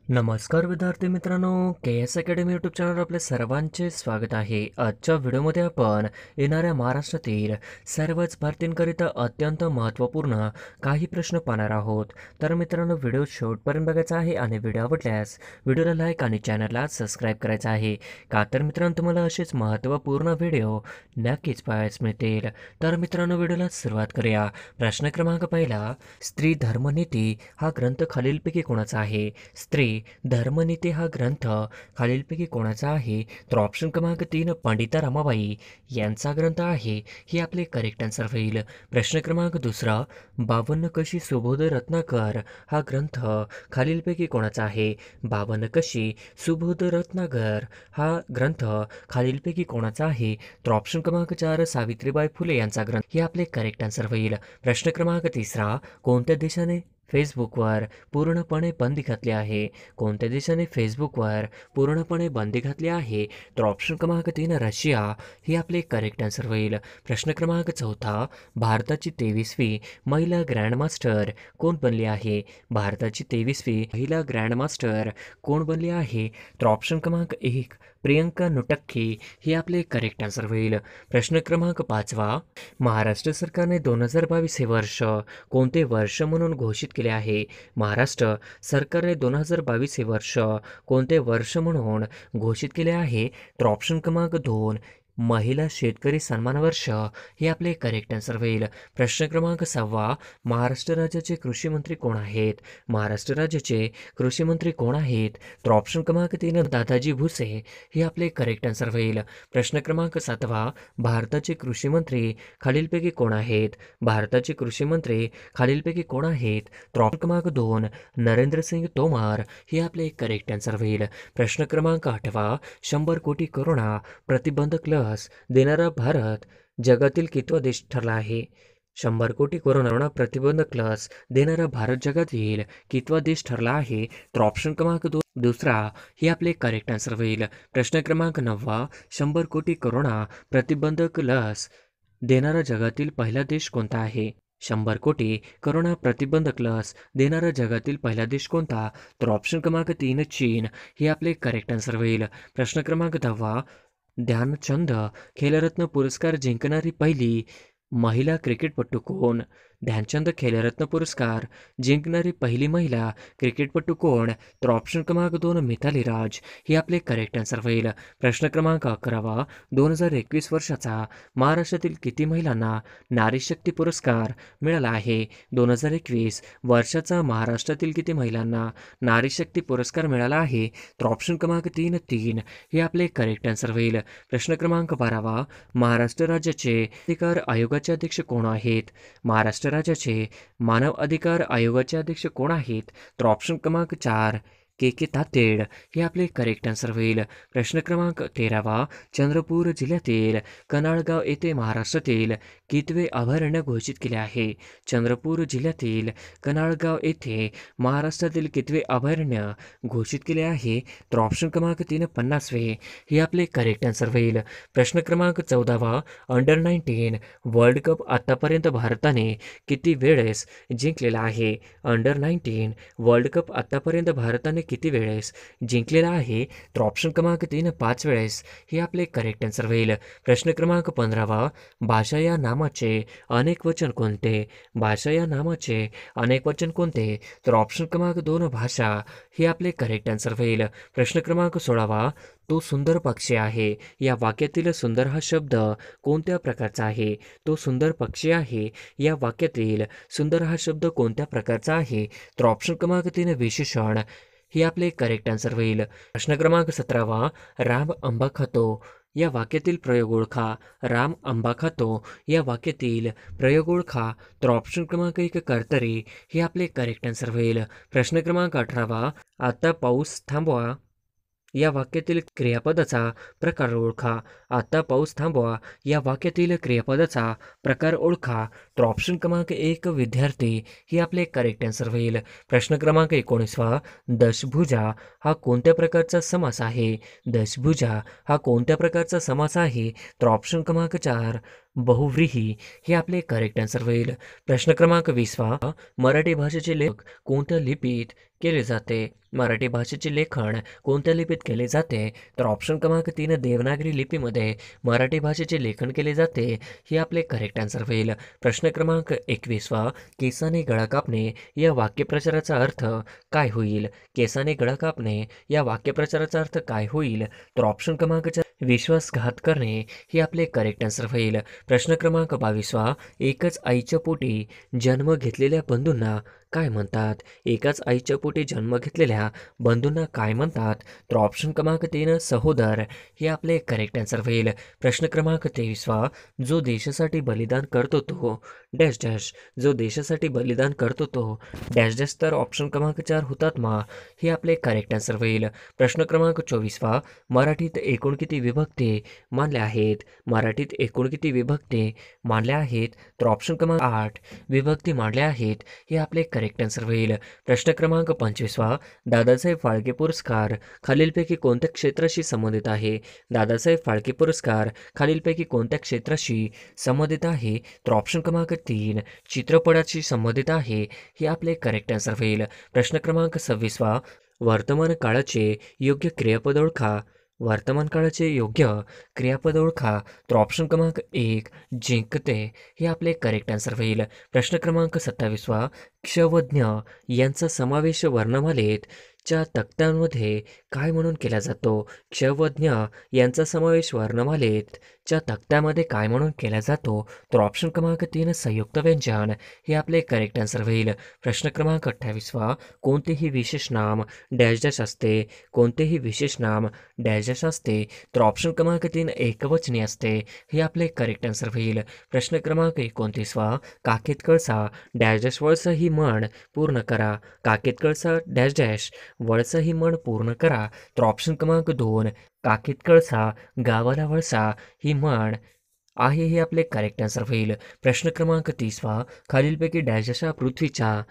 नमस्कार विद्यार्थी मित्रांनो, के एस अकॅडमी यूट्यूब चॅनलवर आपले सर्वांचे स्वागत आहे. आजच्या व्हिडिओमध्ये आपण येणाऱ्या महाराष्ट्रातील सर्वच भरतींकरिता अत्यंत महत्त्वपूर्ण काही प्रश्न पाहणार आहोत. तर मित्रांनो, व्हिडिओ शेवटपर्यंत बघायचा आहे आणि व्हिडिओ आवडल्यास व्हिडिओला लाईक आणि चॅनलला सबस्क्राईब करायचं आहे. का तर मित्रांनो, तुम्हाला असेच महत्त्वपूर्ण व्हिडिओ नक्कीच पाहायला मिळतील. तर मित्रांनो, व्हिडिओला सुरुवात करूया. प्रश्न क्रमांक पहिला, स्त्री धर्मनीती हा ग्रंथ खालीलपैकी कोणाचा आहे? स्त्री धर्मनीती हा ग्रंथ खालीलपैकी कोणाचा आहे? तर ऑप्शन क्रमांक 3 पंडिता रमाबाई यांचा ग्रंथ आहे. हे आपले करेक्ट आन्सर होईल. प्रश्न क्रमांक दुसरा, 52 कशी सुबोध रत्नाकर हा ग्रंथ खालीलपैकी कोणाचा आहे? 52 कशी सुबोध रत्नाकर हा ग्रंथ खालीलपैकी कोणाचा आहे? तर ऑप्शन क्रमांक 4 सावित्रीबाई फुले यांचा ग्रंथ. हे आपले करेक्ट आन्सर होईल. प्रश्न क्रमांक तिसरा, कोणत्या देशाने फेसबुकवर पूर्णपणे बंदी घातली आहे? कोणत्या देशाने फेसबुकवर पूर्णपणे बंदी घातली आहे? तर ऑप्शन क्रमांक 3 रशिया ही आपले करेक्ट आन्सर होईल. प्रश्न क्रमांक चौथा, भारताची 23वी महिला ग्रँडमास्टर कोण बनली आहे? भारताची 23वी महिला ग्रँडमास्टर कोण बनली आहे? तर ऑप्शन क्रमांक 1 प्रियंका नुटक्की ही आपले करेक्ट आन्सर होईल. प्रश्न क्रमांक 5, महाराष्ट्र सरकारने 2022 हे वर्ष कोणते वर्ष म्हणून घोषित केले आहे? महाराष्ट्र सरकारने 2022 हे वर्ष कोणते वर्ष म्हणून घोषित केले आहे? तर ऑप्शन क्रमांक 2 महिला शेतकरी सन्मान वर्ष हे आपले करेक्ट आन्सर होईल. प्रश्न क्रमांक 6, महाराष्ट्र राज्याचे कृषी मंत्री कोण आहेत? महाराष्ट्र राज्याचे कृषी मंत्री कोण आहेत? तर ऑप्शन क्रमांक 3 दादाजी भुसे हे आपले करेक्ट आन्सर होईल. प्रश्न क्रमांक 7, भारताचे कृषी मंत्री खालीलपैकी कोण आहेत? भारताचे कृषी मंत्री खालीलपैकी कोण आहेत? तर ऑप्शन क्रमांक 2 नरेंद्र सिंग तोमर हे आपले करेक्ट आन्सर होईल. प्रश्न क्रमांक 8, 100 कोटी कोरोना प्रतिबंधक लस देणारा भारत जगातील कितवा देश ठरला आहे? 100 कोटी कोरोना प्रतिबंधक लस देणारा भारत जगातील कितवा देश ठरला आहे? तर ऑप्शन क्रमांक 2 दुसरा हे आपले करेक्ट आन्सर होईल. प्रश्न क्रमांक 9, 100 कोटी कोरोना प्रतिबंधक लस देणारा जगातील पहिला देश कोणता आहे? 100 कोटी कोरोना प्रतिबंधक लस देणारा जगातील पहिला देश कोणता? तर ऑप्शन क्रमांक 3 चीन हे आपले करेक्ट आन्सर होईल. प्रश्न क्रमांक 10, ध्यानचंद खेलरत्न पुरस्कार जिंकणारी पहिली महिला क्रिकेटपटू कोण? ध्यानचंद खेलरत्न पुरस्कार जिंकणारी पहिली महिला क्रिकेटपटू कोण? तर ऑप्शन क्रमांक 2 मिथाली राज हे आपले करेक्ट आन्सर होईल. प्रश्न क्रमांक 11, 2021 वर्षाचा महाराष्ट्रातील किती महिलांना नारी शक्ती पुरस्कार मिळाला आहे? 2021 वर्षाचा महाराष्ट्रातील किती महिलांना नारी शक्ती पुरस्कार मिळाला आहे? तर ऑप्शन क्रमांक 3 हे आपले करेक्ट आन्सर होईल. प्रश्न क्रमांक 12, महाराष्ट्र राज्याचे अधिकार आयोगाचे अध्यक्ष कोण आहेत? महाराष्ट्र राज्याचे मानव अधिकार आयोगाचे अध्यक्ष कोण आहेत? तर ऑप्शन क्रमांक 4 के तातेड हे आपले करेक्ट आन्सर होईल. प्रश्न क्रमांक 13, चंद्रपूर जिल्ह्यातील कनाळगाव येथे महाराष्ट्रातील कितवे अभयारण्य घोषित केले आहे? चंद्रपूर जिल्ह्यातील कनाळगाव येथे महाराष्ट्रातील कितवे अभयारण्य घोषित केले आहे? तर ऑप्शन क्रमांक 3 50वे हे आपले करेक्ट आन्सर होईल. प्रश्न क्रमांक 14, अंडर 19 वर्ल्ड कप आतापर्यंत भारताने किती वेळेस जिंकलेला आहे? अंडर 19 वर्ल्ड कप आतापर्यंत भारताने किती वेळेस जिंकलेला आहे? तर ऑप्शन क्रमांक 3 5 वेळेस हे आपले करेक्ट आन्सर होईल. प्रश्न क्रमांक 15, भाषा या नामाचे अनेक वचन कोणते? भाषा या नामाचे अनेक वचन कोणते? तर ऑप्शन क्रमांक 2 भाषा हे आपले करेक्ट आन्सर होईल. प्रश्न क्रमांक 16, तो सुंदर पक्षी आहे या वाक्यातील सुंदर हा शब्द कोणत्या प्रकारचा आहे? तो सुंदर पक्षी आहे या वाक्यातील सुंदर हा शब्द कोणत्या प्रकारचा आहे? तर ऑप्शन क्रमांक 3 विशेषण हे आपले करेक्ट आन्सर होईल. प्रश्न क्रमांक 17, राम आंबा खातो या वाक्यातील प्रयोग ओळखा. राम आंबा खातो या वाक्यातील प्रयोग ओळखा. तर ऑप्शन क्रमांक 1 कर्तरी हे आपले करेक्ट आन्सर होईल. प्रश्न क्रमांक 18, आता पाऊस थांबवा या वाक्यातील क्रियापदाचा प्रकार ओळखा. आता पाऊस थांबवा या वाक्यातील क्रियापदाचा प्रकार ओळखा. तर ऑप्शन क्रमांक 1 विद्यार्थी हे आपले करेक्ट आन्सर होईल. प्रश्न क्रमांक 19, दशभुजा हा कोणत्या प्रकारचा समास आहे? दशभुजा हा कोणत्या प्रकारचा समास आहे? तर ऑप्शन क्रमांक 4 बहुव्रीही हे आपले करेक्ट आन्सर होईल. प्रश्न क्रमांक 20वा, मराठी भाषेचे लेखन कोणत्या लिपीत केले जाते? मराठी भाषेचे लेखन कोणत्या लिपीत केले जाते? तर ऑप्शन क्रमांक 3 देवनागरी लिपीमध्ये मराठी भाषेचे लेखन केले जाते हे आपले करेक्ट आन्सर होईल. प्रश्न क्रमांक 21वा, केसाने गळा कापणे या वाक्यप्रचाराचा अर्थ काय होईल? केसाने गळा कापणे या वाक्यप्रचाराचा अर्थ काय होईल? तर ऑप्शन क्रमांक 4 विश्वासघात करणे हे आपले करेक्ट आन्सर होईल. प्रश्न क्रमांक 22वा, एकच आईच्या पोटी जन्म घेतलेल्या बंधूंना काय म्हणतात? एकाच आईच्या पोटी जन्म घेतलेल्या बंधूंना काय म्हणतात? तर ऑप्शन क्रमांक 3 सहोदर हे आपले करेक्ट आन्सर होईल. प्रश्न क्रमांक 23वा, जो देशासाठी बलिदान करतो तो डॅश डॅश. जो देशासाठी बलिदान करतो तो डॅश डॅश. तर ऑप्शन क्रमांक 4 हुतात्मा हे आपले करेक्ट आन्सर होईल. प्रश्न क्रमांक 24वा, मराठीत एकूण किती विभक्ती मानल्या आहेत? मराठीत एकूण किती विभक्ती मानल्या आहेत? तर ऑप्शन क्रमांक 8 विभक्ती मानल्या आहेत हे आपले करेक्ट आन्सर होईल. प्रश्न क्रमांक 25वा, दादासाहेब फाळके पुरस्कार खालीलपैकी कोणत्या क्षेत्राशी संबंधित आहे? दादासाहेब फाळके पुरस्कार खालीलपैकी कोणत्या क्षेत्राशी संबंधित आहे? तर ऑप्शन क्रमांक 3 चित्रपटाशी संबंधित आहे हे आपले करेक्ट आन्सर होईल. प्रश्न क्रमांक 26वा, वर्तमान काळाचे योग्य क्रियापद ओळखा. वर्तमान काळाचे योग्य क्रियापद ओळखा. तर ऑप्शन क्रमांक 1 जिंकते हे आपले करेक्ट आन्सर होईल. प्रश्न क्रमांक 27वा, क्ष व ज्ञ यांचा समावेश वर्णमालेत च्या तक्त्यांमध्ये काय म्हणून केला जातो? क्ष व ज्ञ यांचा समावेश वर्णमालेत च्या तक्त्यामध्ये काय म्हणून केला जातो? तर ऑप्शन क्रमांक 3 संयुक्त व्यंजन हे आपले करेक्ट आन्सर होईल. प्रश्न क्रमांक 28वा, कोणतेही विशेष नाम डॅश डॅश असते? कोणतेही विशेष नाम डॅश डॅश असते? तर ऑप्शन क्रमांक 3 एकवचनी असते हे आपले करेक्ट आन्सर होईल. प्रश्न क्रमांक 29वा, काखेत कळसा डॅश डॅश वळसा ही म्हण पूर्ण करा. काखेत कळसा डॅश डॅश वळसा ही म्हण पूर्ण करा. तर ऑप्शन क्रमांक 2 काखेत कळसा गावाला वळसा ही म्हण आहे हे आपले करेक्ट आन्सर होईल. प्रश्न क्रमांक 30वा, खालीलपैकी डॅश डॅशा पृथ्वीचा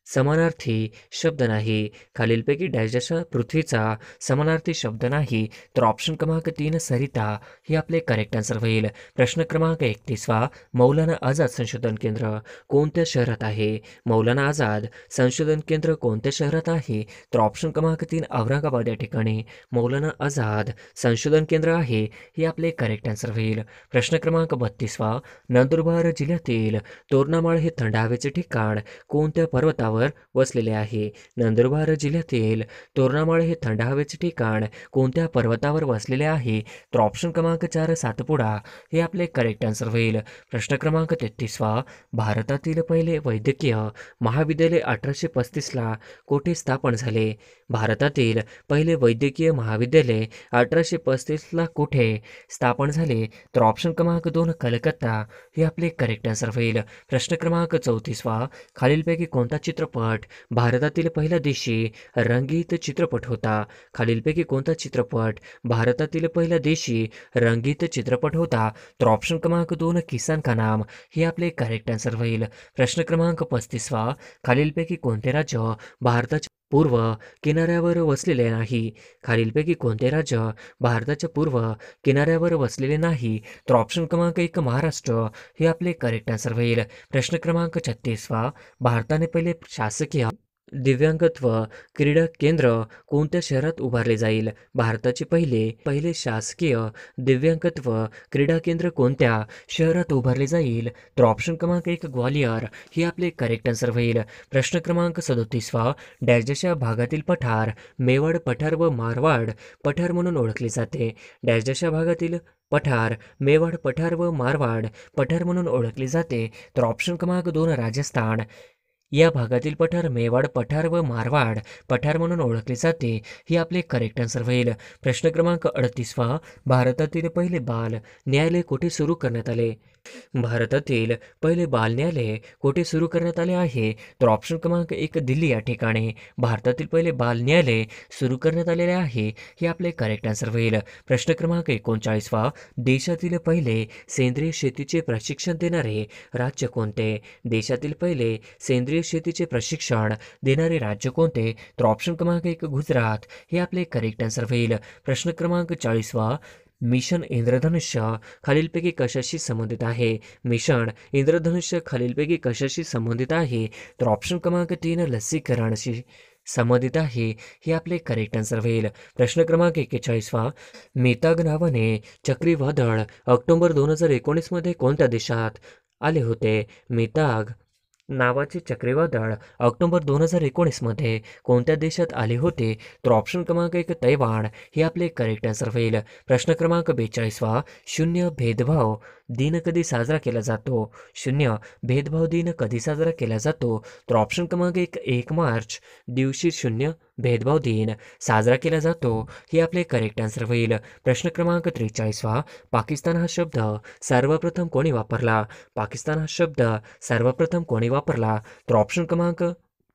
समानार्थी शब्द नाही. खालीलपैकी डॅश डॅश पृथ्वीचा समानार्थी शब्द नाही. तर ऑप्शन क्रमांक 3 सरिता हे आपले करेक्ट आन्सर होईल. प्रश्न क्रमांक 31वा, मौलाना आझाद संशोधन केंद्र कोणत्या शहरात आहे? मौलाना आझाद संशोधन केंद्र कोणत्या शहरात आहे? तर ऑप्शन क्रमांक 3 औरंगाबाद या ठिकाणी मौलाना आझाद संशोधन केंद्र आहे हे आपले करेक्ट आन्सर होईल. प्रश्न क्रमांक 32वा, नंदुरबार जिल्ह्यातील तोरणामाळ हे थंड हवेचे ठिकाण कोणत्या पर्वतावर वसलेले आहे? नंदुरबार जिल्ह्यातील तोरणामाळ हे थंड हवेचे ठिकाण कोणत्या पर्वतावर वसलेले आहे? तर ऑप्शन क्रमांक 4 सातपुडा हे आपले करेक्ट आन्सर होईल. प्रश्न क्रमांक 33वा, भारतातील पहिले वैद्यकीय महाविद्यालय 1835ला कोठे स्थापन झाले? भारतातील पहिले वैद्यकीय महाविद्यालय 1835ला कुठे स्थापन झाले? तर ऑप्शन क्रमांक 2 कलकत्ता हे आपले करेक्ट आन्सर होईल. प्रश्न क्रमांक 34वा, खालीलपैकी कोणता चित्रपट भारतातील पहिला देशी रंगीत चित्रपट होता? खालीलपैकी कोणता चित्रपट भारतातील पहिला देशी रंगीत चित्रपट होता? तर ऑप्शन क्रमांक 2 किसान का नाम हे आपले करेक्ट आन्सर होईल. प्रश्न क्रमांक 35वा, खालीलपैकी कोणते राज्य भारताच्या पूर्व किनाऱ्यावर वसलेले नाही? खालीलपैकी कोणते राज्य भारताच्या पूर्व किनाऱ्यावर वसलेले नाही? तर ऑप्शन क्रमांक 1 महाराष्ट्र हे आपले करेक्ट आन्सर होईल. प्रश्न क्रमांक 36वा, भारताने पहिले शासकीय दिव्यांगत्व क्रीडा केंद्र कोणत्या शहरात उभारले जाईल? भारताचे पहिले शासकीय दिव्यांगत्व क्रीडा केंद्र कोणत्या शहरात उभारले जाईल? तर ऑप्शन क्रमांक 1 ग्वालियर हे आपले करेक्ट आन्सर होईल. प्रश्न क्रमांक 37वा, डॅशच्या भागातील पठार मेवाड पठार व मारवाड पठार म्हणून ओळखले जाते. डॅशच्या भागातील पठार मेवाड पठार व मारवाड पठार म्हणून ओळखले जाते. तर ऑप्शन क्रमांक 2 राजस्थान या भागातील पठार मेवाड पठार व मारवाड पठार म्हणून ओळखले जाते हे आपले करेक्ट आन्सर होईल. प्रश्न क्रमांक 38वा, भारतातील पहिले बाल न्यायालय कोठे सुरू करण्यात आले? भारतातील पहिले बाल न्यायालय कोठे सुरू करण्यात आले आहे? तर ऑप्शन क्रमांक 1 दिल्ली या ठिकाणी भारतातील पहिले बाल न्यायालय सुरू करण्यात आलेले आहे हे आपले करेक्ट आन्सर होईल. प्रश्न क्रमांक 39वा, देशातील पहिले सेंद्रिय शेतीचे प्रशिक्षण देणारे राज्य कोणते? देशातील पहिले सेंद्रिय शेतीचे प्रशिक्षण देणारे राज्य कोणते? तर ऑप्शन क्रमांक 1 गुजरात हे आपले करेक्ट आन्सर होईल. प्रश्न क्रमांक 40वा, मिशन इंद्रधनुष्य खालीलपैकी कशाशी संबंधित आहे? मिशन इंद्रधनुष्य खालीलपैकी कशाशी संबंधित आहे? तर ऑप्शन क्रमांक 3 लसीकरणाशी संबंधित आहे. हे आपले करेक्ट आन्सर होईल. प्रश्न क्रमांक 41वा, मेताग नावाने चक्रीवादळ ऑक्टोबर 2019 मध्ये कोणत्या देशात आले होते? मेताग नावाचे चक्रीवादळ ऑक्टोबर 2019 मध्ये कोणत्या देशात आले होते? तर ऑप्शन क्रमांक 1 तैवान हे आपले करेक्ट आन्सर होईल. प्रश्न क्रमांक 42वा, शून्य भेदभाव दिन कधी साजरा केला जातो? शून्य भेदभाव दिन कधी साजरा केला जातो? तर ऑप्शन क्रमांक 1 मार्च दिवशी शून्य भेदभाव दिन साजरा केला जातो. हे आपले करेक्ट आन्सर होईल. प्रश्न क्रमांक 43वा, पाकिस्तान हा शब्द सर्वप्रथम कोणी वापरला? पाकिस्तान हा शब्द सर्वप्रथम कोणी वापरला? तर ऑप्शन क्रमांक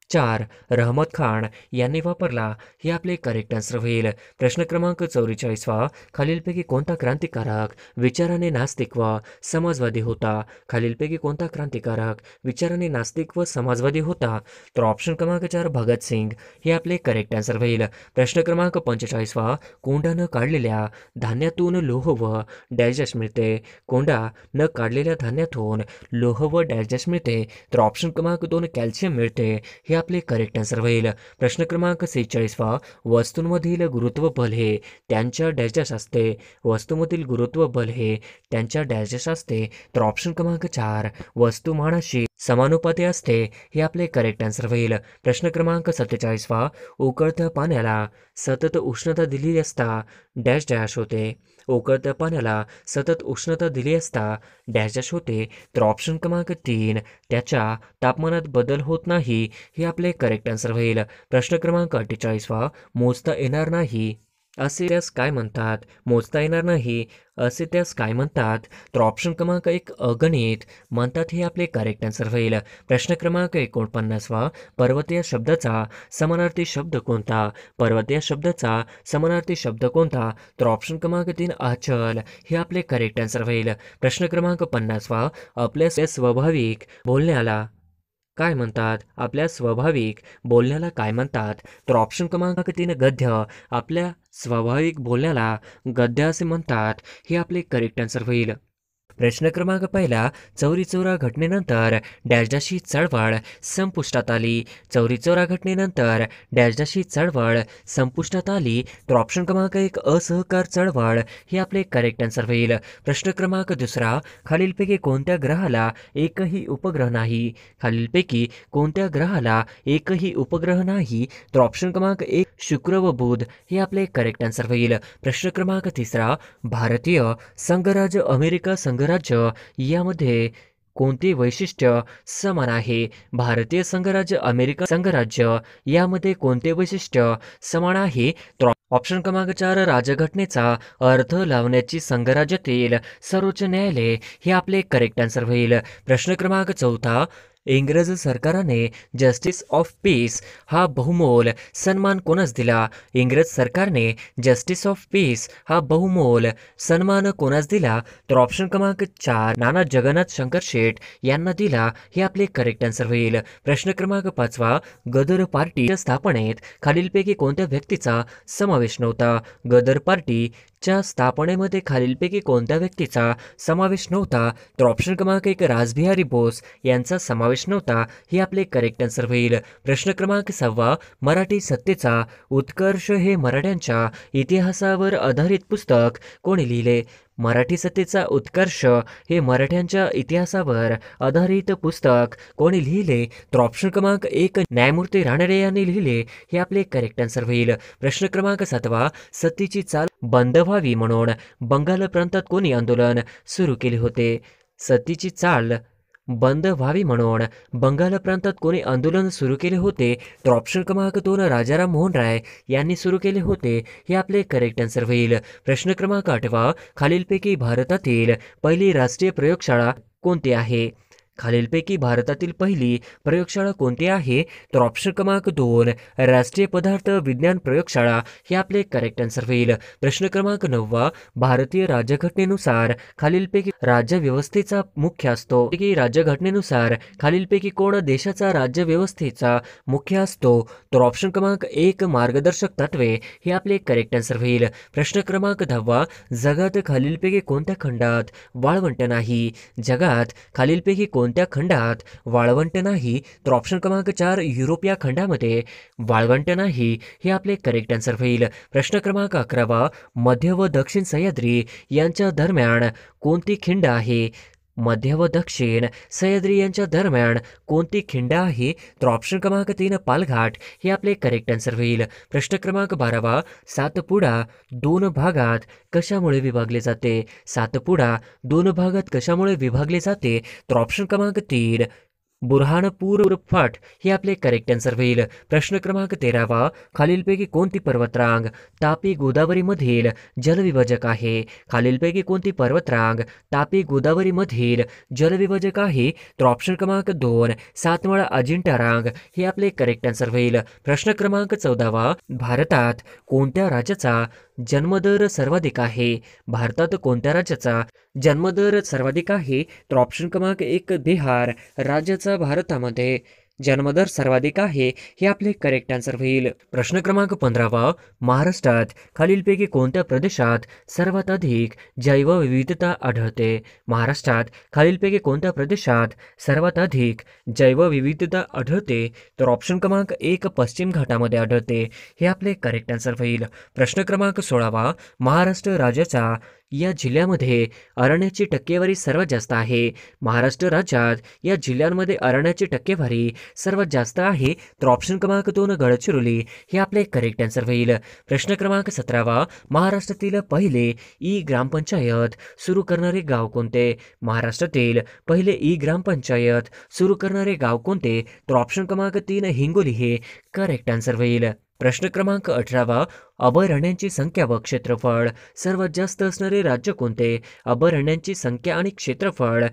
4 रहमत खान यांनी वापरला. हे आपले करेक्ट आन्सर होईल. प्रश्न क्रमांक 44वा, खालीलपैकी कोणता क्रांतिकारक विचाराने नास्तिक व समाजवादी होता? खालीलपैकी कोणता क्रांतिकारक विचाराने नास्तिक व समाजवादी होता? तर ऑप्शन क्रमांक 4 भगतसिंग हे आपले करेक्ट आन्सर होईल. प्रश्न क्रमांक 45वा, कोंडा न काढलेल्या धान्यातून लोह व डॅश मिळते? कोंडा न काढलेल्या धान्यातून लोह व डॅश मिळते? तर ऑप्शन क्रमांक 2 कॅल्शियम मिळते. हे आपले करेक्ट आन्सर होईल. प्रश्न क्रमांक 46वा, वस्तूंमधील गुरुत्व बल हे त्यांच्या डॅश असते? वस्तूमधील गुरुत्व बल हे त्यांच्या डॅश असते? तर ऑप्शन क्रमांक 4 वस्तुमानाशी समानुपाती असते. हे आपले करेक्ट आन्सर होईल. प्रश्न क्रमांक 47वा, उकळत्या पाण्याला सतत उष्णता दिली असता डॅश होते? उकळत्या पाण्याला सतत उष्णता दिली असता डॅश होते? तर ऑप्शन क्रमांक 3 त्याच्या तापमानात बदल होत नाही. हे आपले करेक्ट आन्सर होईल. प्रश्न क्रमांक 48वा, मोजता येणार नाही असे त्यास काय म्हणतात? मोजता येणार नाही असे त्यास काय म्हणतात? तर ऑप्शन क्रमांक 1 अगणित म्हणतात. हे आपले करेक्ट आन्सर होईल. प्रश्न क्रमांक 49वा, पर्वत या शब्दाचा समानार्थी शब्द कोणता? पर्वत या शब्दाचा समानार्थी शब्द कोणता? तर ऑप्शन क्रमांक 3 अचल हे आपले करेक्ट आन्सर होईल. प्रश्न क्रमांक 50वा, आपल्या स्वाभाविक बोलण्याला काय म्हणतात? आपल्या स्वाभाविक बोलण्याला काय म्हणतात? तर ऑप्शन क्रमांक 3 गद्य. आपल्या स्वाभाविक बोलण्याला गद्य असे म्हणतात. हे आपले करेक्ट आन्सर होईल. प्रश्न क्रमांक 1 चौरी चौरा घटनेनंतर डॅशडाशी चळवळ संपुष्टात आली? चौरी चौरा घटनेनंतर डॅशडाशी चळवळ संपुष्टात आली? तर ऑप्शन क्रमांक 1 असहकार चळवळ हे आपले करेक्ट आन्सर होईल. प्रश्न क्रमांक 2 खालीलपैकी कोणत्या ग्रहाला एकही उपग्रह नाही? खालीलपैकी कोणत्या ग्रहाला एकही उपग्रह नाही? तर ऑप्शन क्रमांक 1 शुक्र व बुध हे आपले करेक्ट आन्सर होईल. प्रश्न क्रमांक 3 भारतीय संघराज्य अमेरिका संघराज्य यामध्ये कोणते वैशिष्ट्य समान आहे? भारतीय संघराज्य अमेरिका संघराज्य यामध्ये कोणते वैशिष्ट्य समान आहे? तर ऑप्शन क्रमांक 4 राजघटनेचा अर्थ लावण्याची संघराज्यातील सर्वोच्च न्यायालय हे आपले करेक्ट आन्सर होईल. प्रश्न क्रमांक 4 इंग्रज सरकारने जस्टिस ऑफ पीस हा बहुमोल सन्मान कोणास दिला? इंग्रज सरकारने जस्टिस ऑफ पीस हा बहुमोल सन्मान कोणास दिला? तर ऑप्शन क्रमांक 4 नाना जगन्नाथ शंकर शेठ यांना दिला. हे आपले करेक्ट आन्सर होईल. प्रश्न क्रमांक 5 गदर पार्टीच्या स्थापनेत खालीलपैकी कोणत्या व्यक्तीचा समावेश नव्हता? गदर पार्टीच्या स्थापनेमध्ये खालीलपैकी कोणत्या व्यक्तीचा समावेश नव्हता? तर ऑप्शन क्रमांक 1 रासबिहारी बोस यांचा समावेश नव्हता. हे आपले करेक्ट आन्सर होईल. प्रश्न क्रमांक 6 मराठी सत्तेचा उत्कर्ष हे मराठ्यांच्या इतिहासावर आधारित पुस्तक कोणी लिहिले? मराठी सत्तेचा उत्कर्ष हे मराठ्यांच्या इतिहासावर आधारित पुस्तक कोणी लिहिले? तर ऑप्शन क्रमांक 1 न्यायमूर्ती रानडे यांनी लिहिले. हे आपले करेक्ट आन्सर होईल. प्रश्न क्रमांक 7 सत्तेची चाल बंद व्हावी म्हणून बंगाल प्रांतात कोणी आंदोलन सुरू केले होते? सत्तेची चाल बंद व्हावी म्हणून बंगाल प्रांतात कोणी आंदोलन सुरू केले होते? तर ऑप्शन क्रमांक 2 राजाराम मोहन राय यांनी सुरू केले होते. हे आपले करेक्ट आन्सर होईल. प्रश्न क्रमांक 8 खालीलपैकी भारतातील पहिली राष्ट्रीय प्रयोगशाळा कोणती आहे? खालीलपैकी भारतातील पहिली प्रयोगशाळा कोणती आहे? तर ऑप्शन क्रमांक 2 राष्ट्रीय पदार्थ विज्ञान प्रयोगशाळा हे आपले करेक्ट आन्सर होईल. प्रश्न क्रमांक 9 भारतीय राज्यघटनेनुसार खालीलपैकी राज्य व्यवस्थेचा मुख्य असतो. की राज्यघटनेनुसार खालीलपैकी कोण देशाचा राज्य व्यवस्थेचा मुख्य असतो? तर ऑप्शन क्रमांक 1 मार्गदर्शक तत्वे हे आपले करेक्ट आन्सर होईल. प्रश्न क्रमांक 10 जगात खालीलपैकी कोणत्या खंडात वाळवंट नाही? जगात खालीलपैकी कोणत्या खंडात वाळवंट नाही? तर ऑप्शन क्रमांक 4 युरोप या खंडामध्ये वाळवंट नाही हे आपले करेक्ट आन्सर होईल. प्रश्न क्रमांक 11 मध्य व दक्षिण सह्याद्री यांच्या दरम्यान कोणती खिंड आहे? मध्य व दक्षिण सह्याद्री यांच्या दरम्यान कोणती खिंड आहे? तर ऑप्शन क्रमांक 3 पालघाट हे आपले करेक्ट आन्सर होईल. प्रश्न क्रमांक 12 सातपुडा 2 भागात कशामुळे विभागले जाते? सातपुडा 2 भागात कशामुळे विभागले जाते? तर ऑप्शन क्रमांक 3 बुरहानपूर फाट हे आपले करेक्ट आन्सर होईल. प्रश्न क्रमांक 13 खालीलपैकी कोणती पर्वतरांग तापी गोदावरीमधील जलविभाजक आहे? खालीलपैकी कोणती पर्वतरांग तापी गोदावरीमधील जलविभाजक आहे? तर ऑप्शन क्रमांक 2 सातमाळा अजिंठा रांग हे आपले करेक्ट आन्सर होईल. प्रश्न क्रमांक 14 भारतात कोणत्या राज्याचा जन्मदर सर्वाधिक आहे? भारतात कोणत्या राज्याचा जन्मदर सर्वाधिक आहे? तर ऑप्शन क्रमांक 1 बिहार राज्याचा भारतामध्ये जन्मदर सर्वाधिक आहे हे आपले करेक्ट आन्सर होईल. प्रश्न क्रमांक 15 महाराष्ट्रात खालीलपैकी कोणत्या प्रदेशात सर्वात अधिक जैवविविधता आढळते? महाराष्ट्रात खालीलपैकी कोणत्या प्रदेशात सर्वात अधिक जैवविविधता आढळते? तर ऑप्शन क्रमांक 1 पश्चिम घाटामध्ये आढळते हे आपले करेक्ट आन्सर होईल. प्रश्न क्रमांक 16 महाराष्ट्र राज्याचा या जिल्ह्यामध्ये अरण्याची टक्केवारी सर्वात जास्त आहे. महाराष्ट्र राज्यात या जिल्ह्यांमध्ये अरण्याची टक्केवारी सर्वात जास्त आहे. तर ऑप्शन क्रमांक 2 गडचिरोली हे आपले करेक्ट आन्सर होईल. प्रश्न क्रमांक 17 महाराष्ट्रातील पहिले ई ग्रामपंचायत सुरू करणारे गाव कोणते? महाराष्ट्रातील पहिले ई ग्रामपंचायत सुरू करणारे गाव कोणते? तर ऑप्शन क्रमांक 3 हिंगोली हे करेक्ट आन्सर होईल. प्रश्न क्रमांक 18 अभयारण्यांची संख्या व क्षेत्रफळ सर्वात जास्त असणारे राज्य कोणते? अभयारण्यांची संख्या आणि क्षेत्रफळ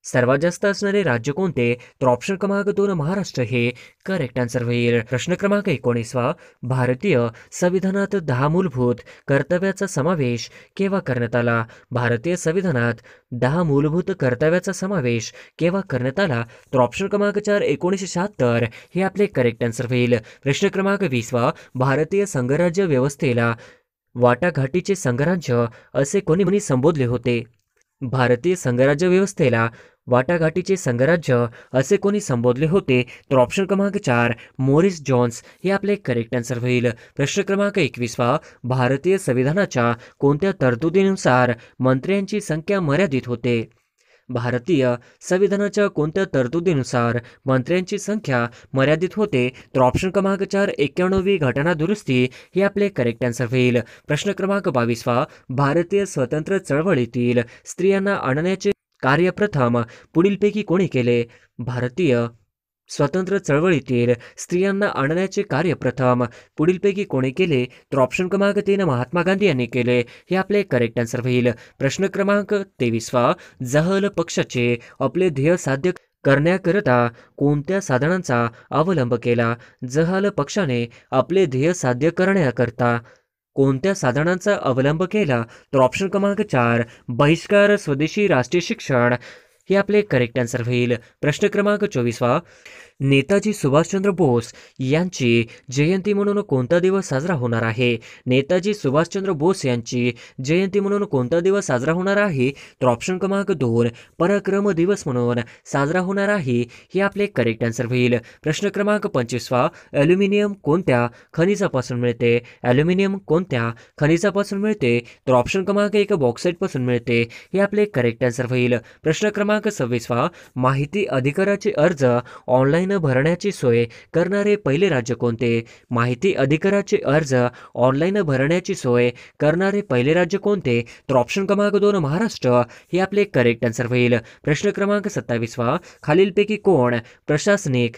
सर्वात जास्त असणारे राज्य कोणते? तर ऑप्शन क्रमांक 2 महाराष्ट्र हे करेक्ट आन्सर होईल. प्रश्न क्रमांक 19 भारतीय संविधानात 10 मूलभूत कर्तव्याचा समावेश केव्हा करण्यात आला? भारतीय संविधानात 10 मूलभूत कर्तव्याचा समावेश केव्हा करण्यात आला? तर ऑप्शन क्रमांक 4 1976 हे आपले करेक्ट आन्सर होईल. प्रश्न क्रमांक 20 भारतीय संघराज्य व्यवस्थेला वाटाघाटीचे संघराज्य असे कोणी संबोधले होते? भारतीय संघराज्य व्यवस्थेला वाटाघाटीचे संघराज्य असे कोणी संबोधले होते? तर ऑप्शन क्रमांक 4 मोरिस जॉन्स हे आपले करेक्ट आन्सर होईल. प्रश्न क्रमांक 21 भारतीय संविधानाच्या कोणत्या तरतुदीनुसार मंत्र्यांची संख्या मर्यादित होते? भारतीय संविधानाच्या कोणत्या तरतुदीनुसार मंत्र्यांची संख्या मर्यादित होते? तर ऑप्शन क्रमांक 4 91वी घटना दुरुस्ती हे आपले करेक्ट आन्सर होईल. प्रश्न क्रमांक 22 भारतीय स्वतंत्र चळवळीतील स्त्रियांना आणण्याचे कार्य प्रथम पुढीलपैकी कोणी केले? भारतीय स्वतंत्र चळवळीतील स्त्रियांना आणण्याचे कार्य प्रथम पुढीलपैकी कोणी केले? तर ऑप्शन क्रमांक 3 महात्मा गांधी यांनी केले हे आपले करेक्ट आन्सर होईल. प्रश्न क्रमांक 23 जहल पक्षाचे आपले ध्येय साध्य करण्याकरिता कोणत्या साधनांचा अवलंब केला? जहाल पक्षाने आपले ध्येय साध्य करण्याकरता कोणत्या साधनांचा अवलंब केला? तर ऑप्शन क्रमांक 4 बहिष्कार स्वदेशी राष्ट्रीय शिक्षण हे आपले करेक्ट आन्सर होईल. प्रश्न क्रमांक 24 नेताजी सुभाषचंद्र बोस यांची जयंती म्हणून कोणता दिवस साजरा होणार आहे? नेताजी सुभाषचंद्र बोस यांची जयंती म्हणून कोणता दिवस साजरा होणार आहे? तर ऑप्शन क्रमांक 2 पराक्रम दिवस म्हणून साजरा होणार आहे हे आपले करेक्ट आन्सर होईल. प्रश्न क्रमांक 25 ॲल्युमिनियम कोणत्या खनिजापासून मिळते? ॲल्युमिनियम कोणत्या खनिजापासून मिळते? तर ऑप्शन क्रमांक 1 बॉक्साईटपासून मिळते हे आपले करेक्ट आन्सर होईल. प्रश्न क्रमांक 26 माहिती अधिकाराचे अर्ज ऑनलाईन भरण्याची सोय करणारे पहिले राज्य कोणते? माहिती अधिकाराचे अर्ज ऑनलाईन भरण्याची सोय करणारे पहिले राज्य कोणते? तर ऑप्शन क्रमांक 2 महाराष्ट्र हे आपले करेक्ट आन्सर होईल. प्रश्न क्रमांक 27 खालीलपैकी कोण प्रशासनिक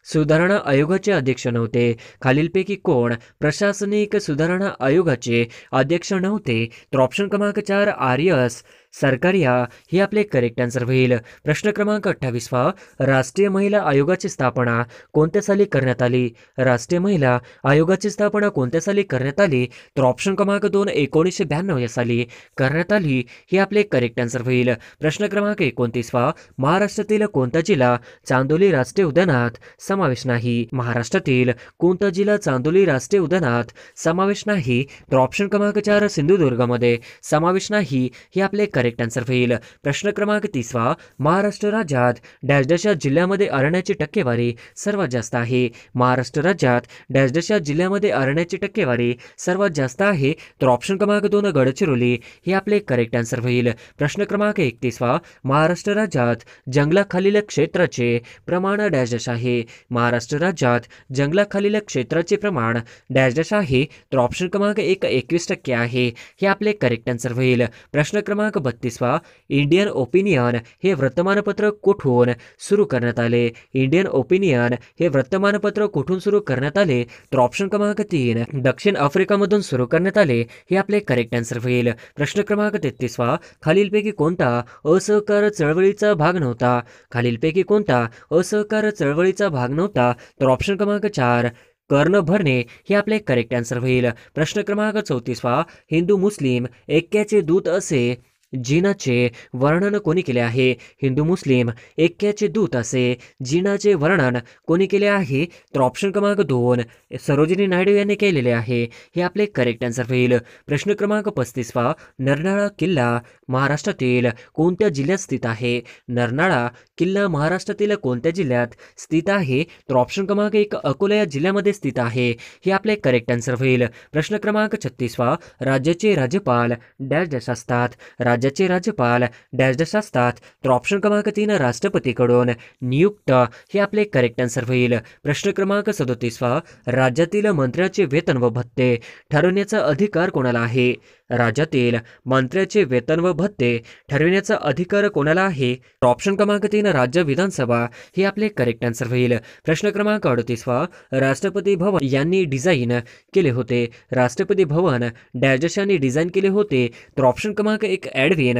सुधारणा आयोगाचे अध्यक्ष नव्हते? खालीलपैकी कोण प्रशासनिक सुधारणा आयोगाचे अध्यक्ष नव्हते? तर ऑप्शन क्रमांक 4 RS सरकारिया हे आपले करेक्ट आन्सर होईल. प्रश्न क्रमांक 28वा, राष्ट्रीय महिला आयोगाची स्थापना कोणत्या साली करण्यात आली? राष्ट्रीय महिला आयोगाची स्थापना कोणत्या साली करण्यात आली? तर ऑप्शन क्रमांक 2 1992 या साली करण्यात आली. हे आपले करेक्ट आन्सर होईल. प्रश्न क्रमांक 29वा, महाराष्ट्रातील कोणता जिल्हा चांदोली राष्ट्रीय उद्यानात समावेश नाही? महाराष्ट्रातील कोणता जिल्हा चांदोली राष्ट्रीय उद्यानात समावेश नाही? तर ऑप्शन क्रमांक 4 सिंधुदुर्गमध्ये समावेश नाही. हे आपले करेक्ट आन्सर होईल. प्रश्न क्रमांक 30वा, महाराष्ट्र राज्यात डॅश डॅश या जिल्ह्यामध्ये अरण्याची टक्केवारी सर्वात जास्त आहे? महाराष्ट्र राज्यात डॅश डॅश या जिल्ह्यामध्ये अरण्याची टक्केवारी सर्वात जास्त आहे? तर ऑप्शन क्रमांक 2 गडचिरोली हे आपले करेक्ट आन्सर होईल. प्रश्न क्रमांक 31वा, महाराष्ट्र राज्यात जंगलाखालील क्षेत्राचे प्रमाण डॅश डॅश आहे? महाराष्ट्र राज्यात जंगलाखालील क्षेत्राचे प्रमाण डॅश डॅश आहे? तर ऑप्शन क्रमांक 1 21% आहे. हे आपले करेक्ट आन्सर होईल. प्रश्न क्रमांक 32वा, इंडियन ओपिनियन हे वर्तमानपत्र कुठून सुरू करण्यात आले? इंडियन ओपिनियन हे वर्तमानपत्र कुठून सुरू करण्यात आले? तर ऑप्शन क्रमांक 3 दक्षिण आफ्रिकामधून सुरू करण्यात आले. हे आपले करेक्ट आन्सर होईल. प्रश्न क्रमांक 33वा, खालीलपैकी कोणता असहकार चळवळीचा भाग नव्हता? खालीलपैकी कोणता असहकार चळवळीचा भाग नव्हता? तर ऑप्शन क्रमांक 4 कर्ण भरणे हे आपले करेक्ट आन्सर होईल. प्रश्न क्रमांक 34वा, हिंदू मुस्लिम ऐक्याचे दूत असे जिनाचे वर्णन कोणी केले आहे? हिंदू मुस्लिम ऐक्याचे दूत असे जिनाचे वर्णन कोणी केले आहे? तर ऑप्शन क्रमांक 2 सरोजिनी नायडू यांनी केलेले आहे. हे आपले करेक्ट आन्सर होईल. प्रश्न क्रमांक 35वा, नरनाळा किल्ला महाराष्ट्रातील कोणत्या जिल्ह्यात स्थित आहे? नरनाळा किल्ला महाराष्ट्रातील कोणत्या जिल्ह्यात स्थित आहे? तर ऑप्शन क्रमांक 1 अकोला या जिल्ह्यामध्ये स्थित आहे. हे आपले करेक्ट आन्सर होईल. प्रश्न क्रमांक 36वा, राज्याचे राज्यपाल डॅश डॅश असतात? राज्याचे राज्यपाल डॅश डॅश असतात? तर ऑप्शन क्रमांक 3 राष्ट्रपतीकडून नियुक्त. हे आपले करेक्ट आन्सर होईल. प्रश्न क्रमांक 37वा, राज्यातील मंत्र्याचे वेतन व भत्ते ठरवण्याचा अधिकार कोणाला आहे? राज्यातील मंत्र्याचे वेतन व भत्ते ठरविण्याचा अधिकार कोणाला आहे? तर ऑप्शन क्रमांक 3 राज्य विधानसभा. हे आपले करेक्ट आन्सर होईल. प्रश्न क्रमांक 38वा, राष्ट्रपती भवन यांनी डिझाईन केले होते? राष्ट्रपती भवन डॅश डॅश यांनी डिझाईन केले होते? तर ऑप्शन क्रमांक 1 एडविन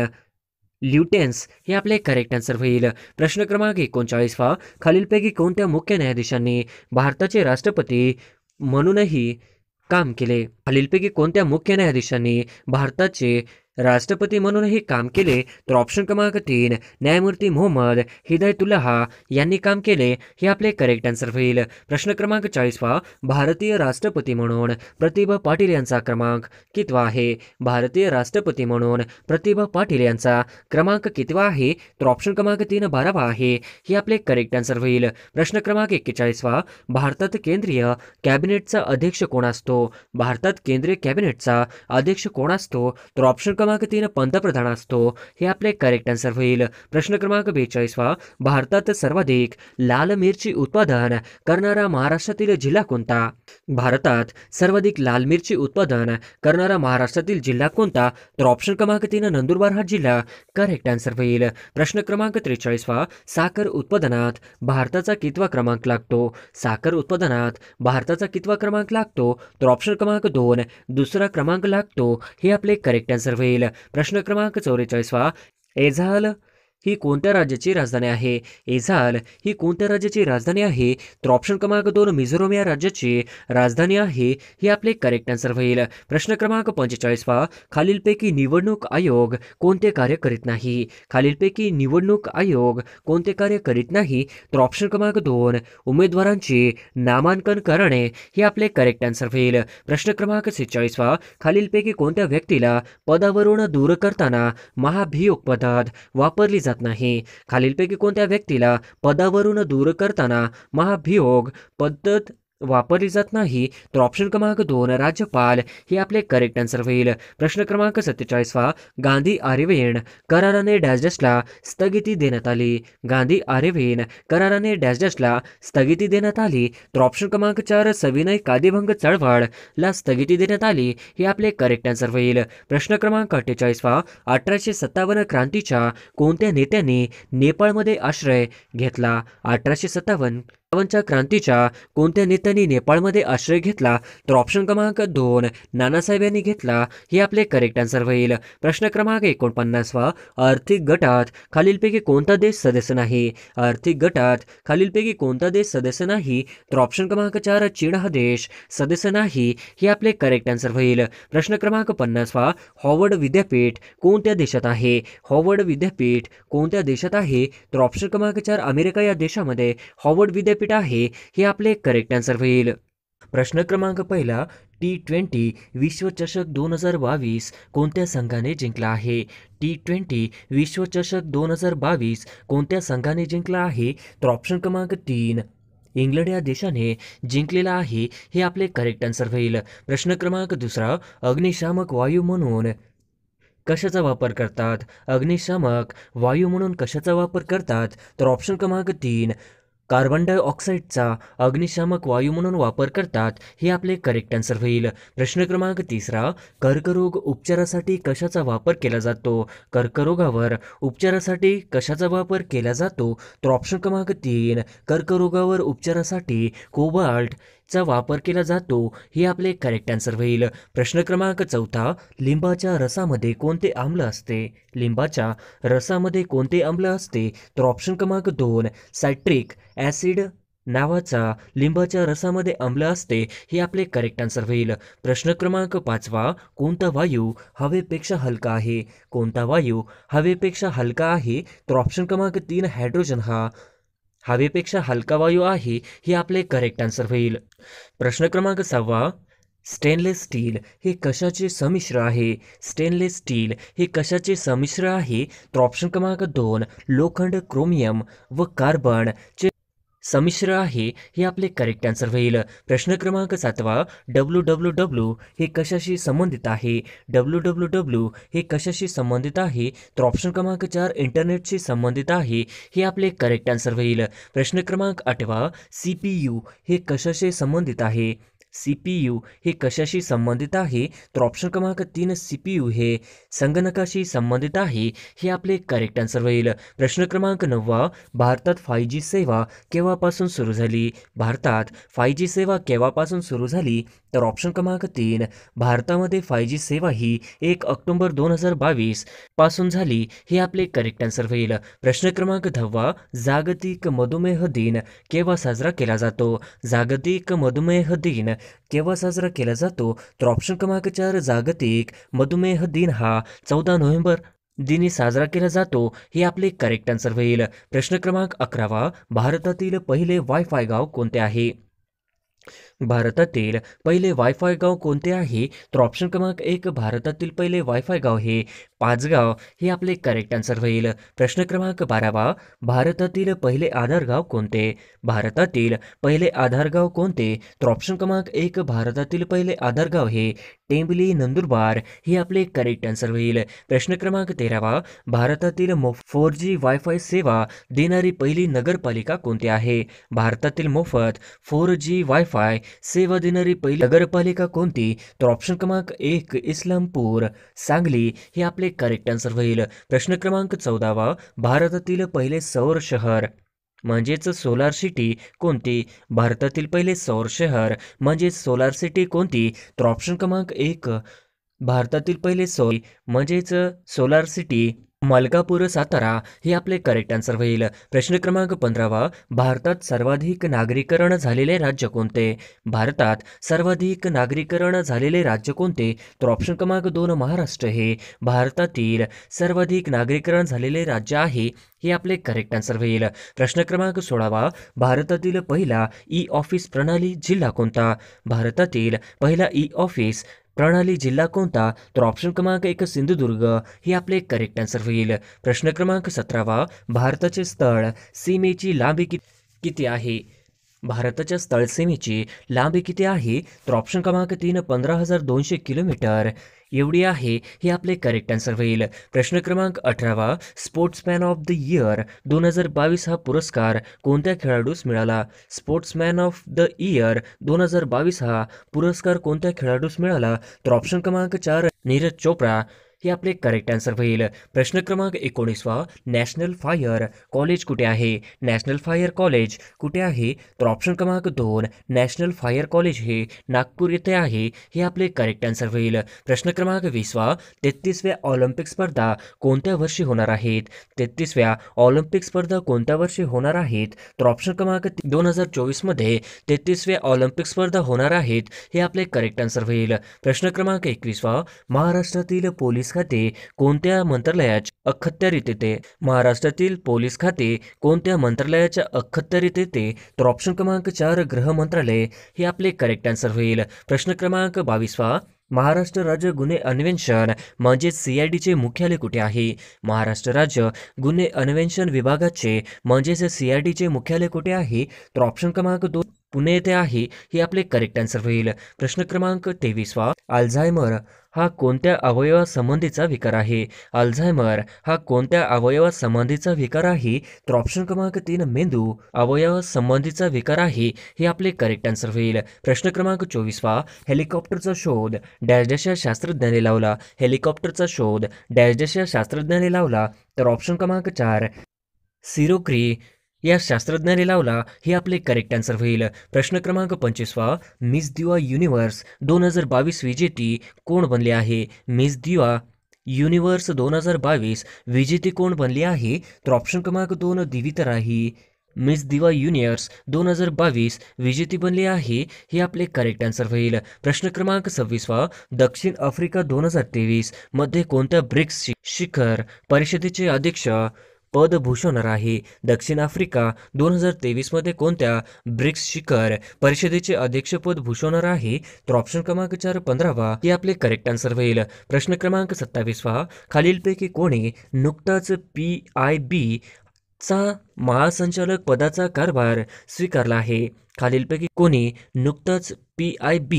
ल्युटेन्स हे आपले करेक्ट आन्सर होईल. प्रश्न क्रमांक 39वा, खालीलपैकी कोणत्या मुख्य न्यायाधीशांनी भारताचे राष्ट्रपती म्हणूनही काम केले? खालीलपैकी कोणत्या मुख्य न्यायाधीशांनी भारताचे राष्ट्रपती म्हणूनही काम केले? तर ऑप्शन क्रमांक 3 न्यायमूर्ती मोहम्मद हिदायतुल्लाह यांनी काम केले. हे आपले करेक्ट आन्सर होईल. प्रश्न क्रमांक 40वा, भारतीय राष्ट्रपती म्हणून प्रतिभा पाटील यांचा क्रमांक कितवा आहे? भारतीय राष्ट्रपती म्हणून प्रतिभा पाटील यांचा क्रमांक कितवा आहे? तर ऑप्शन क्रमांक 3 12वा आहे. हे आपले करेक्ट आन्सर होईल. प्रश्न क्रमांक 41वा, भारतात केंद्रीय कॅबिनेटचा अध्यक्ष कोण असतो? भारतात केंद्रीय कॅबिनेटचा अध्यक्ष कोण असतो? तर ऑप्शन क्रमांक 3 पंतप्रधान असतो. हे आपले करेक्ट आन्सर होईल. प्रश्न क्रमांक 42वा, भारतात सर्वाधिक लाल मिरची उत्पादन करणारा महाराष्ट्रातील जिल्हा कोणता? भारतात सर्वाधिक लाल मिरची उत्पादन करणारा महाराष्ट्रातील जिल्हा कोणता? तर ऑप्शन क्रमांक 3 नंदुरबार हा जिल्हा करेक्ट आन्सर होईल. प्रश्न क्रमांक 43वा, साखर उत्पादनात भारताचा कितवा क्रमांक लागतो? साखर उत्पादनात भारताचा कितवा क्रमांक लागतो? तर ऑप्शन क्रमांक 2 दुसरा क्रमांक लागतो. हे आपले करेक्ट आन्सर होईल. प्रश्न क्रमांक 44वा, ऐझाल ही कोणत्या राज्याची राजधानी आहे? ऐझाल ही कोणत्या राज्याची राजधानी आहे? तर ऑप्शन क्रमांक 2 मिझोरम या राज्याची राजधानी आहे. हे आपले करेक्ट आन्सर होईल. प्रश्न क्रमांक 45वा, खालीलपैकी निवडणूक आयोग कोणते कार्य करीत नाही? खालीलपैकी निवडणूक आयोग कोणते कार्य करीत नाही? तर ऑप्शन क्रमांक 2 उमेदवारांची नामांकन करणे. हे आपले करेक्ट आन्सर होईल. प्रश्न क्रमांक 46वा, खालीलपैकी कोणत्या व्यक्तीला पदावरून दूर करताना महाभियोग पद्धत वापरली जात नाही? खालीलपैकी कोणत्या व्यक्तीला पदावरून दूर करताना महाभियोग पद्धत वापरली जात नाही? तर ऑप्शन क्रमांक 2 राज्यपाल. हे आपले करेक्ट आन्सर होईल. प्रश्न क्रमांक 47वा, गांधी आरेविन कराराने डॅश डॅशला स्थगिती देण्यात आली? गांधी आरेविन कराराने डॅश डॅशला स्थगिती देण्यात आली? तर ऑप्शन क्रमांक 4 सविनय कायदेभंग चळवळला स्थगिती देण्यात आली. हे आपले करेक्ट आन्सर होईल. प्रश्न क्रमांक 48वा, 1857 क्रांतीच्या कोणत्या नेत्यांनी नेपाळमध्ये आश्रय घेतला? 1857 च्या क्रांतीच्या कोणत्या नेत्यांनी नेपाळमध्ये आश्रय घेतला? तर ऑप्शन क्रमांक 2 नानासाहेब यांनी घेतला. हे आपले करेक्ट आन्सर होईल. प्रश्न क्रमांक 49 आर्थिक गटात खालीलपैकी कोणता देश सदस्य नाही? आर्थिक गटात खालीलपैकी कोणता देश सदस्य नाही? तर ऑप्शन क्रमांक 4 चीन हा देश सदस्य नाही. हे आपले करेक्ट आन्सर होईल. प्रश्न क्रमांक 50 हॉवर्ड विद्यापीठ कोणत्या देशात आहे? हॉवर्ड विद्यापीठ कोणत्या देशात आहे? तर ऑप्शन क्रमांक 4 अमेरिका या देशामध्ये हॉवर्ड विद्यापीठ आहे. हे आपले करेक्ट आन्सर होईल. प्रश्न क्रमांक पहिला T20 विश्वचषक 2022 कोणत्या संघाने जिंकला आहे? T20 विश्वचषक 2022 कोणत्या संघाने जिंकला आहे? तर ऑप्शन क्रमांक 3 इंग्लंड या देशाने जिंकलेला आहे. हे आपले करेक्ट आन्सर होईल. प्रश्न क्रमांक दुसरा अग्निशामक वायू म्हणून कशाचा वापर करतात? अग्निशामक वायू म्हणून कशाचा वापर करतात? तर ऑप्शन क्रमांक 3 कार्बन डायऑक्साईडचा अग्निशामक वायू म्हणून वापर करतात. हे आपले करेक्ट आन्सर होईल. प्रश्न क्रमांक तिसरा कर्करोग उपचारासाठी कशाचा वापर केला जातो? कर्करोगावर उपचारासाठी कशाचा वापर केला जातो? तर ऑप्शन क्रमांक 3 कर्करोगावर उपचारासाठी कोबाल्टचा वापर केला जातो. हे आपले करेक्ट आन्सर होईल. प्रश्न क्रमांक चौथा लिंबाच्या रसामध्ये कोणते आम्ल असते? लिंबाच्या रसामध्ये कोणते आम्ल असते? तर ऑप्शन क्रमांक 2 सायट्रिक ॲसिड नावाचा लिंबाच्या रसामध्ये आम्ल असते. हे आपले करेक्ट आन्सर होईल. प्रश्न क्रमांक 5 कोणता वायू हवेपेक्षा हलका आहे? कोणता वायू हवेपेक्षा हलका आहे? तर ऑप्शन क्रमांक 3 हायड्रोजन हा हवेपेक्षा हलका वायू आहे. हे आपले करेक्ट आन्सर होईल. प्रश्न क्रमांक 6 स्टेनलेस स्टील हे कशाचे संमिश्र आहे? स्टेनलेस स्टील हे कशाचे संमिश्र आहे? तर ऑप्शन क्रमांक 2 लोखंड क्रोमियम व कार्बनचे संमिश्र आहे. हे आपले करेक्ट आन्सर होईल. प्रश्न क्रमांक 7 WWW हे कशाशी संबंधित आहे? WWW हे कशाशी संबंधित आहे? तर ऑप्शन क्रमांक 4 इंटरनेटशी संबंधित आहे. हे आपले करेक्ट आन्सर होईल. प्रश्न क्रमांक 8 CPU हे कशाशी संबंधित आहे? CPU हे कशाशी संबंधित आहे? तर ऑप्शन क्रमांक 3 CPU हे संगणकाशी संबंधित आहे. हे आपले करेक्ट आन्सर होईल. प्रश्न क्रमांक 9 भारतात 5G सेवा केव्हापासून सुरू झाली? भारतात 5G सेवा केव्हापासून सुरू झाली? तर ऑप्शन क्रमांक 3 भारतामध्ये 5G सेवा ही 1 ऑक्टोबर 2022 पासून झाली. हे आपले करेक्ट आन्सर होईल. प्रश्न क्रमांक 10 जागतिक मधुमेह दिन केव्हा साजरा केला जातो? जागतिक मधुमेह दिन केव्हा साजरा केला जातो? तर ऑप्शन क्रमांक 4 जागतिक मधुमेह दिन हा 14 नोव्हेंबर दिनी साजरा केला जातो. हे आपले करेक्ट आन्सर होईल. प्रश्न क्रमांक 11 भारतातील पहिले वायफाय गाव कोणते आहे? भारतातील पहिले वायफाय गाव कोणते आहे? तर ऑप्शन क्रमांक 1 भारतातील पहिले वायफाय गाव हे पाचगाव. हे आपले करेक्ट आन्सर होईल. प्रश्न क्रमांक 12 भारतातील पहिले आधार गाव कोणते? भारतातील पहिले आधार गाव कोणते? तर ऑप्शन क्रमांक 1 भारतातील पहिले आधार गाव हे टेंबली नंदुरबार. हे आपले करेक्ट आन्सर होईल. प्रश्न क्रमांक 13 भारतातील 4G वायफाय सेवा देणारी पहिली नगरपालिका कोणती आहे? भारतातील मोफत 4G वायफाय सेवा देणारी पहिली नगरपालिका कोणती? तर ऑप्शन क्रमांक 1 इस्लामपूर सांगली. हे आपले करेक्ट आन्सर होईल. प्रश्न क्रमांक 14 भारतातील पहिले सौर शहर म्हणजेच सोलार सिटी कोणती? भारतातील पहिले सौर शहर म्हणजेच सोलार सिटी कोणती? तर ऑप्शन क्रमांक 1 भारतातील पहिले म्हणजेच सोलार सिटी मलकापूर सातारा. हे आपले करेक्ट आन्सर होईल. प्रश्न क्रमांक 15 भारतात सर्वाधिक नागरीकरण झालेले राज्य कोणते? भारतात सर्वाधिक नागरीकरण झालेले राज्य कोणते? तर ऑप्शन क्रमांक 2 महाराष्ट्र हे भारतातील सर्वाधिक नागरीकरण झालेले राज्य आहे. हे आपले करेक्ट आन्सर होईल. प्रश्न क्रमांक 16 भारतातील पहिला ई-ऑफिस प्रणाली जिल्हा कोणता? भारतातील पहिला ई-ऑफिस प्रणाली जिल्हा कोणता? तर ऑप्शन क्रमांक 1 सिंधुदुर्ग. हे आपले करेक्ट आन्सर होईल. प्रश्न क्रमांक 17 भारताचे स्थळ सीमेची लांबी किती आहे? भारताच्या स्थळ सीमेची लांबी किती आहे? तर ऑप्शन क्रमांक 3 15,200 किलोमीटर एवढी आहे. हे आपले करेक्ट आन्सर होईल. प्रश्न क्रमांक 18 स्पोर्ट्समॅन ऑफ द इयर 2022 हा पुरस्कार कोणत्या खेळाडूस मिळाला? स्पोर्ट्समॅन ऑफ द इयर 2022 हा पुरस्कार कोणत्या खेळाडूस मिळाला? तर ऑप्शन क्रमांक 4 नीरज चोप्रा. हे आपले करेक्ट आन्सर होईल. प्रश्न क्रमांक 19 नॅशनल फायर कॉलेज कुठे आहे? नॅशनल फायर कॉलेज कुठे आहे? तर ऑप्शन क्रमांक 2 नॅशनल फायर कॉलेज हे नागपूर येथे आहे. हे आपले करेक्ट आन्सर होईल. प्रश्न क्रमांक 20 33व्या ऑलिम्पिक स्पर्धा कोणत्या वर्षी होणार आहेत? 33व्या ऑलिम्पिक स्पर्धा कोणत्या वर्षी होणार आहेत? तर ऑप्शन क्रमांक 2024 मध्ये 33व्या ऑलिम्पिक स्पर्धा होणार आहेत. हे आपले करेक्ट आन्सर होईल. प्रश्न क्रमांक 21 महाराष्ट्रातील पोलीस खाते कोणत्या मंत्रालयाच्या अखत्यारीत येते? महाराष्ट्रातील पोलीस खाते कोणत्या मंत्रालयाच्या अखत्यारीत येते? तर ऑप्शन क्रमांक 4 गृह मंत्रालय हे आपले करेक्ट आन्सर होईल. प्रश्न क्रमांक 22 महाराष्ट्र राज्य गुन्हे अन्वेषण म्हणजे CIDचे मुख्यालय कुठे आहे? महाराष्ट्र राज्य गुन्हे अन्वेषण विभागाचे म्हणजेच CIDचे मुख्यालय कुठे आहे? तर ऑप्शन क्रमांक 2 पुणे येथे आहे. हे आपले करेक्ट आन्सर होईल. प्रश्न क्रमांक 23 अल्झायमर हा कोणत्या अवयवासंबंधीचा विकार आहे? अल्झायमर हा कोणत्या अवयवासंबंधीचा विकार आहे? तर ऑप्शन क्रमांक 3 मेंदू अवयवासंबंधीचा विकार आहे. हे आपले करेक्ट आन्सर होईल. प्रश्न क्रमांक 24 हेलिकॉप्टरचा शोध डॅश डॅश या शास्त्रज्ञाने लावला? हेलिकॉप्टरचा शोध डॅश डॅश या शास्त्रज्ञाने लावला? तर ऑप्शन क्रमांक 4 सिरोक्री या शास्त्रज्ञाने लावला. हे आपले करेक्ट आन्सर होईल. प्रश्न क्रमांक 25 मिस दिवा युनिव्हर्स 2022 विजेती कोण बनले आहे? मिस दिवा युनिव्हर्स 2022 विजेती कोण बनली आहे? तर ऑप्शन क्रमांक 2 दिविता राही मिस दिवा युनिव्हर्स 2022 विजेती बनली आहे. हे आपले करेक्ट आन्सर होईल. प्रश्न क्रमांक 26 दक्षिण आफ्रिका 2023 मध्ये कोणत्या ब्रिक्स शिखर परिषदेचे अध्यक्ष पद भूषवणार आहे? दक्षिण आफ्रिका 2023 मध्ये कोणत्या ब्रिक्स शिखर परिषदेचे अध्यक्षपद भूषवणार आहे? तर ऑप्शन क्रमांक 4 15 हे आपले करेक्ट आन्सर होईल. प्रश्न क्रमांक 27 खालीलपैकी कोणी नुकताच PIB चा महासंचालक पदाचा कारभार स्वीकारला आहे? खालीलपैकी कोणी नुकताच PIB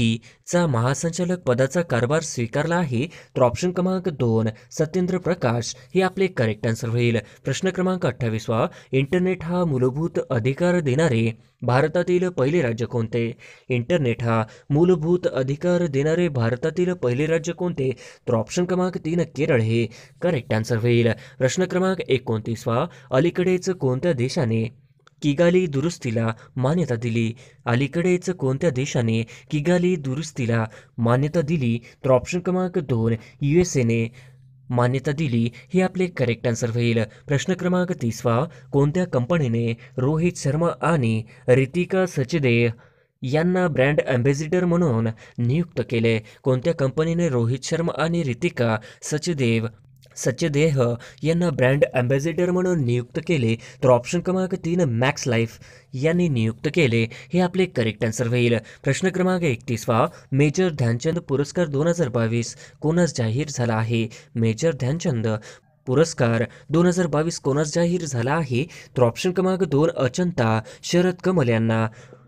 चा महासंचालक पदाचा कारभार स्वीकारला आहे? तर ऑप्शन क्रमांक 2 सत्येंद्र प्रकाश हे आपले करेक्ट आन्सर होईल. प्रश्न क्रमांक 28 इंटरनेट हा मूलभूत अधिकार देणारे भारतातील पहिले राज्य कोणते? इंटरनेट हा मूलभूत अधिकार देणारे भारतातील पहिले राज्य कोणते? तर ऑप्शन क्रमांक 3 केरळ हे करेक्ट आन्सर होईल. प्रश्न क्रमांक 29 अलीकडेच कोणत्या देशाने किगाली दुरुस्तीला मान्यता दिली? अलीकडेच कोणत्या देशाने किगाली दुरुस्तीला मान्यता दिली? तर ऑप्शन क्रमांक 2 USA ने मान्यता दिली. हे आपले करेक्ट आन्सर होईल. प्रश्न क्रमांक 30 कोणत्या कंपनीने रोहित शर्मा आणि रितिका सचदेव यांना ब्रँड अँबॅसिडर म्हणून नियुक्त केले? कोणत्या कंपनीने रोहित शर्मा आणि रितिका सचदेह यांना ब्रँड अँबॅसिडर म्हणून नियुक्त केले? तर ऑप्शन क्रमांक 3 मॅक्स लाईफ यांनी नियुक्त केले. हे आपले करेक्ट आन्सर होईल. प्रश्न क्रमांक 31 मेजर ध्यानचंद पुरस्कार 2022 कोणास जाहीर झाला आहे? मेजर ध्यानचंद पुरस्कार 2022 कोणास जाहीर झाला आहे? तर ऑप्शन क्रमांक 2 अचंता शरद कमल यांना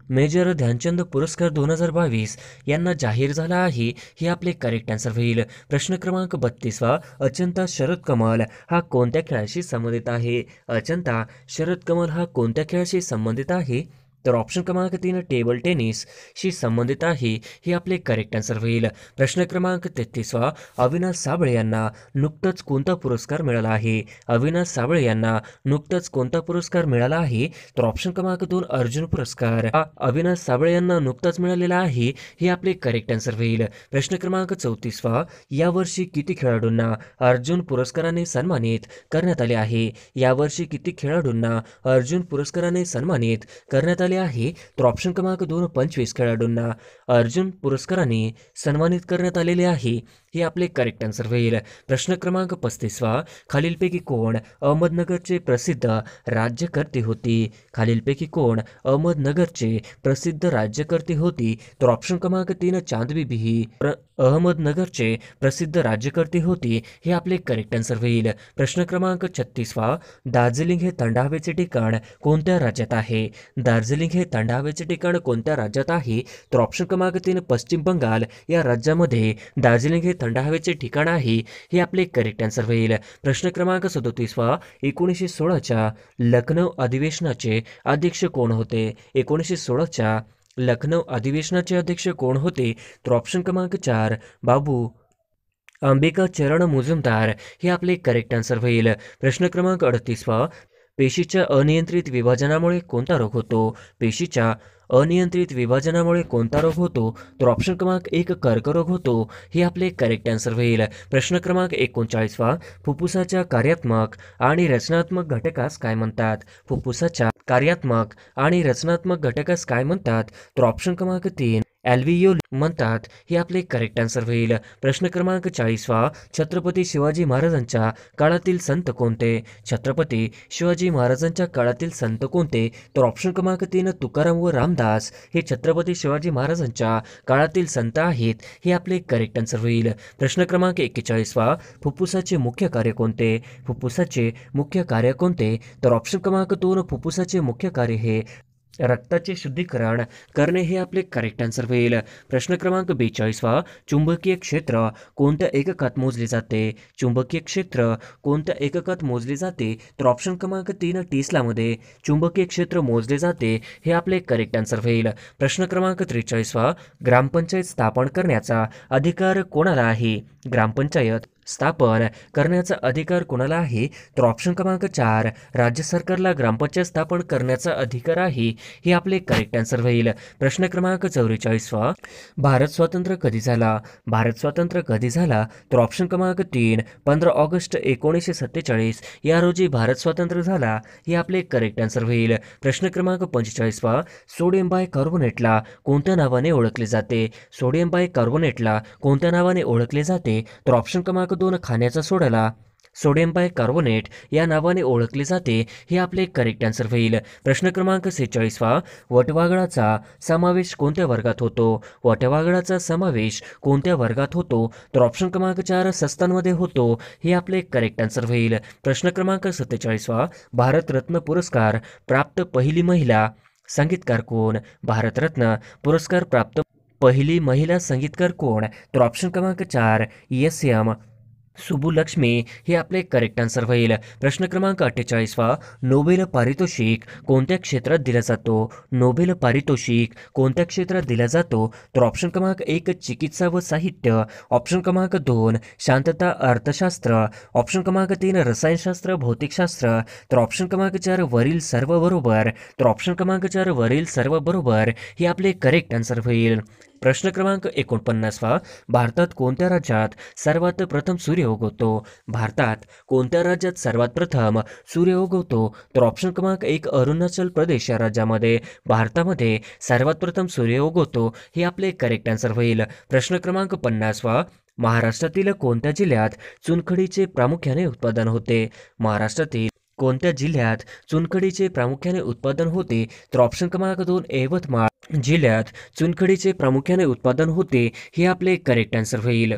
मेजर ध्यानचंद पुरस्कार 2022 यांना जाहीर झाला आहे. हे आपले करेक्ट आन्सर होईल. प्रश्न क्रमांक 32 अचंता शरद कमल हा कोणत्या खेळाशी संबंधित आहे? अचंता शरद कमल हा कोणत्या खेळाशी संबंधित आहे? तर ऑप्शन क्रमांक 3 टेबल टेनिसशी संबंधित आहे. हे आपले करेक्ट आन्सर होईल. प्रश्न क्रमांक 33 अविनाश साबळे यांना नुकताच कोणता पुरस्कार मिळाला आहे? अविनाश साबळे यांना नुकताच कोणता पुरस्कार मिळाला आहे? तर ऑप्शन क्रमांक 2 अर्जुन पुरस्कार हा अविनाश साबळे यांना नुकताच मिळालेला आहे. हे आपले करेक्ट आन्सर होईल. प्रश्न क्रमांक 34 यावर्षी किती खेळाडूंना अर्जुन पुरस्काराने सन्मानित करण्यात आले आहे? यावर्षी किती खेळाडूंना अर्जुन पुरस्काराने सन्मानित करण्यात आले आहे? तर ऑप्शन क्रमांक 2 25 खेळाडूंना अर्जुन पुरस्काराने सन्मानित करण्यात आलेले आहे. हे आपले करेक्ट आन्सर होईल. प्रश्न क्रमांक 35 खालीलपैकी कोण अहमदनगरचे प्रसिद्ध राज्यकर्ते होते? खालीलपैकी कोण अहमदनगरचे प्रसिद्ध राज्यकर्ते होती? तर ऑप्शन क्रमांक 3 चांद बीबी ही अहमदनगरचे प्रसिद्ध राज्यकर्ते होती. हे आपले करेक्ट आन्सर होईल. प्रश्न क्रमांक 36 दार्जिलिंग हे थंड हवेचे ठिकाण कोणत्या राज्यात आहे? दार्जिलिंग हे थंड हवेचे ठिकाण कोणत्या राज्यात आहे? तर ऑप्शन क्रमांक 3 पश्चिम बंगाल या राज्यामध्ये दार्जिलिंग हे थंड हवेचे ठिकाण आहे. हे आपले करेक्ट आन्सर होईल. प्रश्न क्रमांक 37 1916च्या लखनौ अधिवेशनाचे अध्यक्ष कोण होते? 1916च्या लखनौ अधिवेशनाचे अध्यक्ष कोण होते? तर ऑप्शन क्रमांक 4 बाबू अंबिका चरण मुजुमदार हे आपले करेक्ट आन्सर होईल. प्रश्न क्रमांक 38वा, पेशीच्या अनियंत्रित विभाजनामुळे कोणता रोग होतो? पेशीच्या अनियंत्रित विभाजनामुळे कोणता रोग होतो? तर ऑप्शन क्रमांक 1 कर्करोग होतो. हे आपले करेक्ट आन्सर होईल. प्रश्न क्रमांक 39वा, फुफ्फुसाच्या कार्यात्मक आणि रचनात्मक घटकास काय म्हणतात? फुफ्फुसाच्या कार्यात्मक आणि रचनात्मक घटकास काय म्हणतात? तर ऑप्शन क्रमांक 3 ॲल्व्हियोल म्हणतात. हे आपले करेक्ट आन्सर होईल. प्रश्न क्रमांक 40वा, छत्रपती शिवाजी महाराजांच्या काळातील संत कोणते? छत्रपती शिवाजी महाराजांच्या काळातील संत कोणते? तर ऑप्शन क्रमांक 3 तुकाराम व रामदास हे छत्रपती शिवाजी महाराजांच्या काळातील संत आहेत. हे आपले करेक्ट आन्सर होईल. प्रश्न क्रमांक 41वा, फुफ्फुसाचे मुख्य कार्य कोणते? फुफ्फुसाचे मुख्य कार्य कोणते? तर ऑप्शन क्रमांक 2 फुफ्फुसाचे मुख्य कार्य हे रक्ताचे शुद्धीकरण करणे हे आपले करेक्ट आन्सर होईल. प्रश्न क्रमांक 42वा, चुंबकीय क्षेत्र कोणत्या एककात मोजले जाते? चुंबकीय क्षेत्र कोणत्या एककात मोजले जाते? तर ऑप्शन क्रमांक 3 टेस्लामध्ये चुंबकीय क्षेत्र मोजले जाते. हे आपले करेक्ट आन्सर होईल. प्रश्न क्रमांक 43वा, ग्रामपंचायत स्थापन करण्याचा अधिकार कोणाला आहे? ग्रामपंचायत स्थापन करण्याचा अधिकार कोणाला आहे? तर ऑप्शन क्रमांक 4 राज्य सरकारला ग्रामपंचायत स्थापन करण्याचा अधिकार आहे. हे आपले करेक्ट आन्सर होईल. प्रश्न क्रमांक 44वा, भारत स्वतंत्र कधी झाला? भारत स्वतंत्र कधी झाला? तर ऑप्शन क्रमांक 3 15 ऑगस्ट 1947 या रोजी भारत स्वतंत्र झाला. हे आपले करेक्ट आन्सर होईल. प्रश्न क्रमांक 45वा, सोडियम बायकार्बोनेटला कोणत्या नावाने ओळखले जाते? सोडियम बायकार्बोनेटला कोणत्या नावाने ओळखले जाते? तर ऑप्शन क्रमांक 2 खाण्याच्या सोड्याला सोडियम बायकार्बोनेट या नावाने ओळखले जाते. हे आपले करेक्ट आन्सर होईल. प्रश्न क्रमांक 46वा, वटवाघळाचा समावेश कोणत्या वर्गात होतो? वटवाघळाचा समावेश कोणत्या वर्गात होतो? तर ऑप्शन क्रमांक 4 सस्तांमध्ये होतो. हे आपले करेक्ट आन्सर होईल. प्रश्न क्रमांक 47वा, भारतरत्न पुरस्कार प्राप्त पहिली महिला संगीतकार कोण? भारतरत्न पुरस्कार प्राप्त पहिली महिला संगीतकार कोण? तर ऑप्शन क्रमांक 4 एस.एम. सुबुलक्ष्मी हे आपले करेक्ट आन्सर होईल. प्रश्न क्रमांक 48वा, नोबेल पारितोषिक कोणत्या क्षेत्रात दिला जातो? नोबेल पारितोषिक कोणत्या क्षेत्रात दिला जातो? तर ऑप्शन क्रमांक 1 चिकित्सा व साहित्य, ऑप्शन क्रमांक 2 शांतता अर्थशास्त्र, ऑप्शन क्रमांक 3 रसायनशास्त्र भौतिकशास्त्र, तर ऑप्शन क्रमांक 4 वरील सर्व बरोबर. तर ऑप्शन क्रमांक 4 वरील सर्व बरोबर हे आपले करेक्ट आन्सर होईल. प्रश्न क्रमांक 49वा, भारतात कोणत्या राज्यात सर्वात प्रथम सूर्य उगवतो? भारतात कोणत्या राज्यात सर्वात प्रथम सूर्य उगवतो? तर ऑप्शन क्रमांक 1 अरुणाचल प्रदेश या राज्यामध्ये भारतामध्ये सर्वात प्रथम सूर्य उगवतो. हे आपले करेक्ट आन्सर होईल. प्रश्न क्रमांक 50वा, महाराष्ट्रातील कोणत्या जिल्ह्यात चुनखडीचे प्रामुख्याने उत्पादन होते? महाराष्ट्रातील कोणत्या जिल्ह्यात चुनखडीचे प्रामुख्याने उत्पादन होते? तर ऑप्शन क्रमांक 2 यवतमाळ जिल्ह्यात चुनखडीचे प्रामुख्याने उत्पादन होते. हे आपले करेक्ट आन्सर होईल.